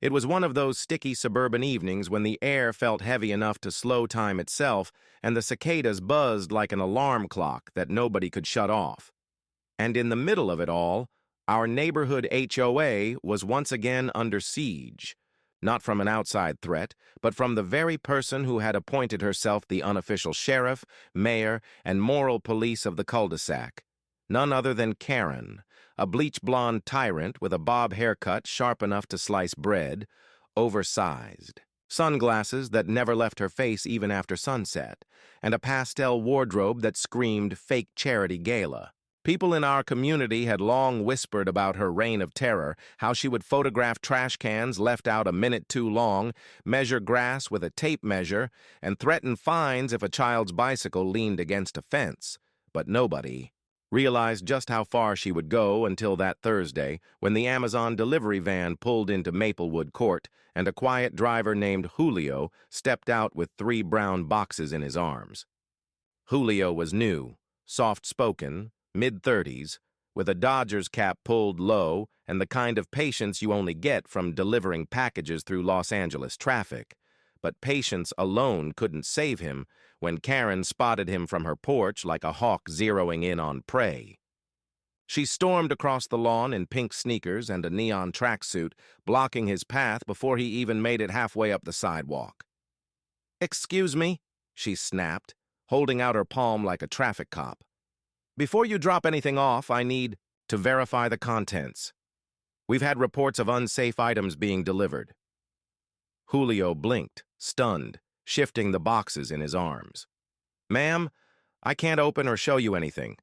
It was one of those sticky suburban evenings when the air felt heavy enough to slow time itself and the cicadas buzzed like an alarm clock that nobody could shut off. And in the middle of it all, our neighborhood HOA was once again under siege, not from an outside threat, but from the very person who had appointed herself the unofficial sheriff, mayor, and moral police of the cul-de-sac. None other than Karen, a bleach-blonde tyrant with a bob haircut sharp enough to slice bread, oversized, sunglasses that never left her face even after sunset, and a pastel wardrobe that screamed fake charity gala. People in our community had long whispered about her reign of terror, how she would photograph trash cans left out a minute too long, measure grass with a tape measure, and threaten fines if a child's bicycle leaned against a fence. But nobody realized just how far she would go until that Thursday when the Amazon delivery van pulled into Maplewood Court and a quiet driver named Julio stepped out with 3 brown boxes in his arms. Julio was new, soft-spoken, mid-30s, with a Dodgers cap pulled low and the kind of patience you only get from delivering packages through Los Angeles traffic. But patience alone couldn't save him when Karen spotted him from her porch like a hawk zeroing in on prey. She stormed across the lawn in pink sneakers and a neon tracksuit, blocking his path before he even made it halfway up the sidewalk. "Excuse me," she snapped, holding out her palm like a traffic cop. "Before you drop anything off, I need to verify the contents. We've had reports of unsafe items being delivered." Julio blinked, stunned, shifting the boxes in his arms. "Ma'am, I can't open or show you anything.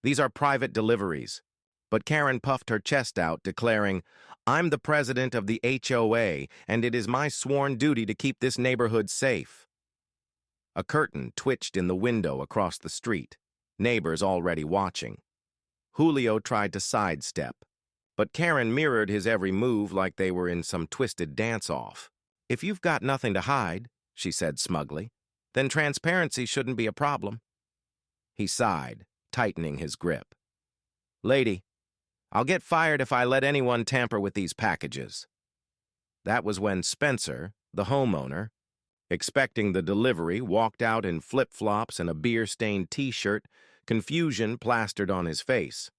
These are private deliveries." But Karen puffed her chest out, declaring, "I'm the president of the HOA, and it is my sworn duty to keep this neighborhood safe." A curtain twitched in the window across the street, neighbors already watching. Julio tried to sidestep, but Karen mirrored his every move like they were in some twisted dance-off. "If you've got nothing to hide," she said smugly, "then transparency shouldn't be a problem." He sighed, tightening his grip. "Lady, I'll get fired if I let anyone tamper with these packages." That was when Spencer, the homeowner, expecting the delivery, walked out in flip-flops and a beer-stained t-shirt, confusion plastered on his face.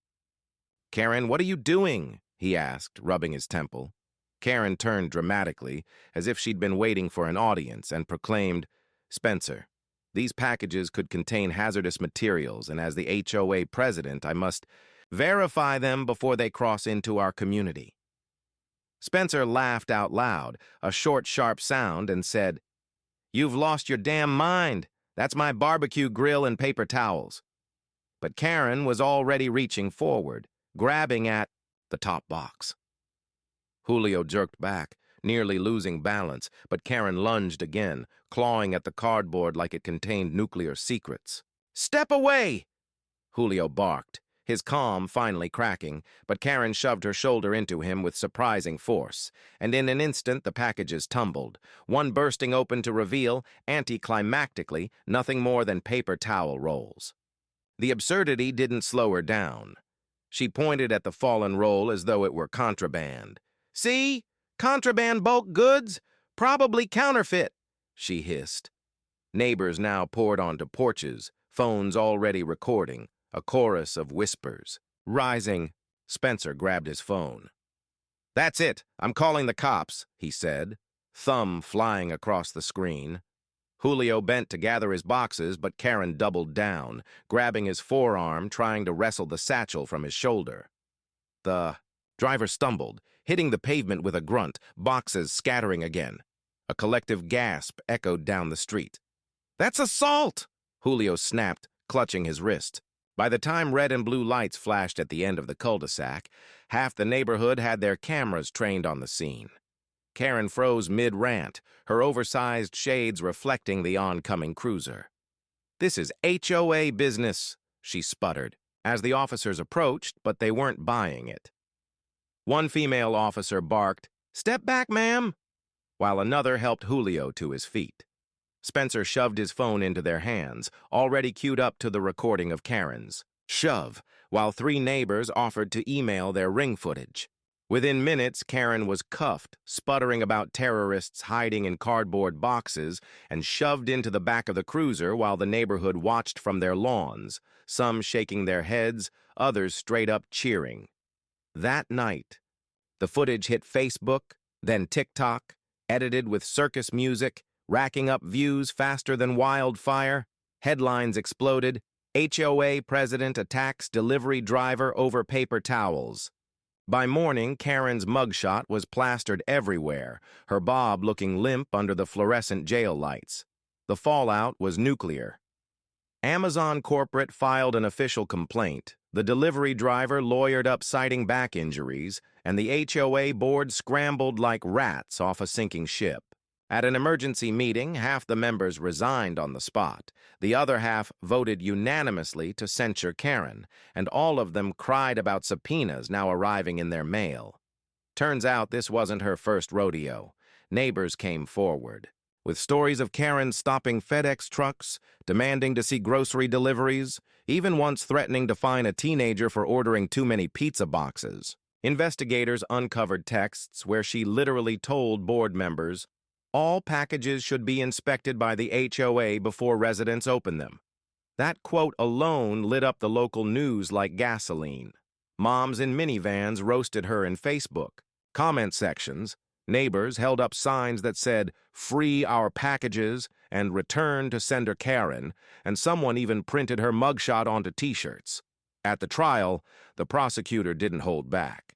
"Karen, what are you doing?" he asked, rubbing his temple. Karen turned dramatically, as if she'd been waiting for an audience, and proclaimed, "Spencer, these packages could contain hazardous materials, and as the HOA president, I must verify them before they cross into our community." Spencer laughed out loud, a short, sharp sound, and said, "You've lost your damn mind. That's my barbecue grill and paper towels." But Karen was already reaching forward, grabbing at the top box. Julio jerked back, nearly losing balance, but Karen lunged again, clawing at the cardboard like it contained nuclear secrets. "Step away!" Julio barked, his calm finally cracking, but Karen shoved her shoulder into him with surprising force, and in an instant the packages tumbled, one bursting open to reveal, anticlimactically, nothing more than paper towel rolls. The absurdity didn't slow her down. She pointed at the fallen roll as though it were contraband. "See? Contraband bulk goods? Probably counterfeit," she hissed. Neighbors now poured onto porches, phones already recording, a chorus of whispers. Rising, Spencer grabbed his phone. "That's it. I'm calling the cops," he said, thumb flying across the screen. Julio bent to gather his boxes, but Karen doubled down, grabbing his forearm, trying to wrestle the satchel from his shoulder. The driver stumbled, hitting the pavement with a grunt, boxes scattering again. A collective gasp echoed down the street. "That's assault!" Julio snapped, clutching his wrist. By the time red and blue lights flashed at the end of the cul-de-sac, half the neighborhood had their cameras trained on the scene. Karen froze mid-rant, her oversized shades reflecting the oncoming cruiser. "This is HOA business," she sputtered, as the officers approached, but they weren't buying it. One female officer barked, "Step back, ma'am," while another helped Julio to his feet. Spencer shoved his phone into their hands, already queued up to the recording of Karen's shove, while 3 neighbors offered to email their ring footage. Within minutes, Karen was cuffed, sputtering about terrorists hiding in cardboard boxes, and shoved into the back of the cruiser while the neighborhood watched from their lawns, some shaking their heads, others straight up cheering. That night, the footage hit Facebook, then TikTok, edited with circus music, racking up views faster than wildfire. Headlines exploded. HOA president attacks delivery driver over paper towels. By morning, Karen's mugshot was plastered everywhere, her bob looking limp under the fluorescent jail lights. The fallout was nuclear. Amazon corporate filed an official complaint. The delivery driver lawyered up citing back injuries, and the HOA board scrambled like rats off a sinking ship. At an emergency meeting, half the members resigned on the spot. The other half voted unanimously to censure Karen, and all of them cried about subpoenas now arriving in their mail. Turns out this wasn't her first rodeo. Neighbors came forward, with stories of Karen stopping FedEx trucks, demanding to see grocery deliveries, even once threatening to fine a teenager for ordering too many pizza boxes. Investigators uncovered texts where she literally told board members, all packages should be inspected by the HOA before residents open them. That quote alone lit up the local news like gasoline. Moms in minivans roasted her in Facebook. Comment sections, neighbors held up signs that said, "Free our packages" and "Return to Sender Karen," and someone even printed her mugshot onto t-shirts. At the trial, the prosecutor didn't hold back.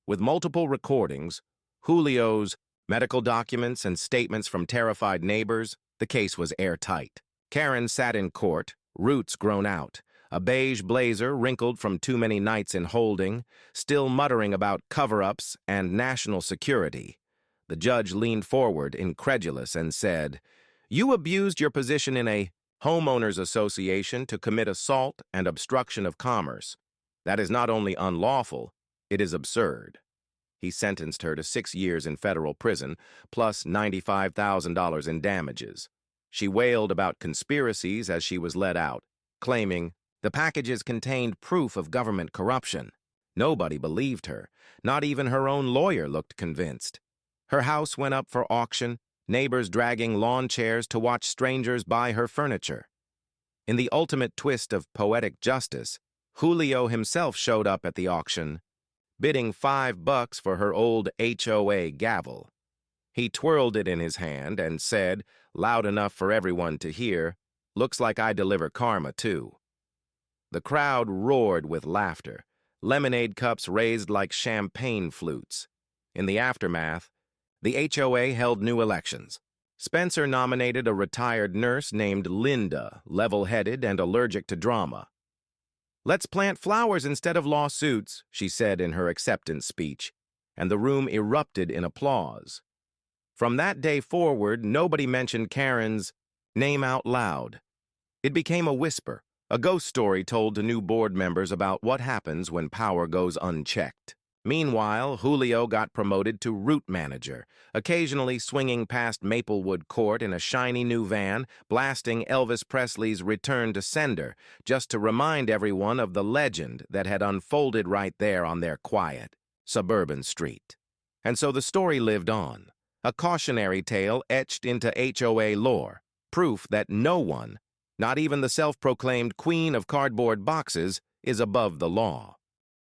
With multiple recordings, Julio's medical documents and statements from terrified neighbors, the case was airtight. Karen sat in court, roots grown out, a beige blazer wrinkled from too many nights in holding, still muttering about cover-ups and national security. The judge leaned forward, incredulous, and said, "You abused your position in a homeowners association to commit assault and obstruction of commerce. That is not only unlawful, it is absurd." He sentenced her to 6 years in federal prison, plus $95,000 in damages. She wailed about conspiracies as she was let out, claiming the packages contained proof of government corruption. Nobody believed her. Not even her own lawyer looked convinced. Her house went up for auction, neighbors dragging lawn chairs to watch strangers buy her furniture. In the ultimate twist of poetic justice, Julio himself showed up at the auction, bidding $5 for her old HOA gavel. He twirled it in his hand and said, loud enough for everyone to hear, "Looks like I deliver karma, too." The crowd roared with laughter, lemonade cups raised like champagne flutes. In the aftermath, the HOA held new elections. Spencer nominated a retired nurse named Linda, level-headed and allergic to drama. "Let's plant flowers instead of lawsuits," she said in her acceptance speech, and the room erupted in applause. From that day forward, nobody mentioned Karen's name out loud. It became a whisper, a ghost story told to new board members about what happens when power goes unchecked. Meanwhile, Julio got promoted to route manager, occasionally swinging past Maplewood Court in a shiny new van, blasting Elvis Presley's Return to Sender, just to remind everyone of the legend that had unfolded right there on their quiet, suburban street. And so the story lived on, a cautionary tale etched into HOA lore, proof that no one, not even the self-proclaimed queen of cardboard boxes, is above the law.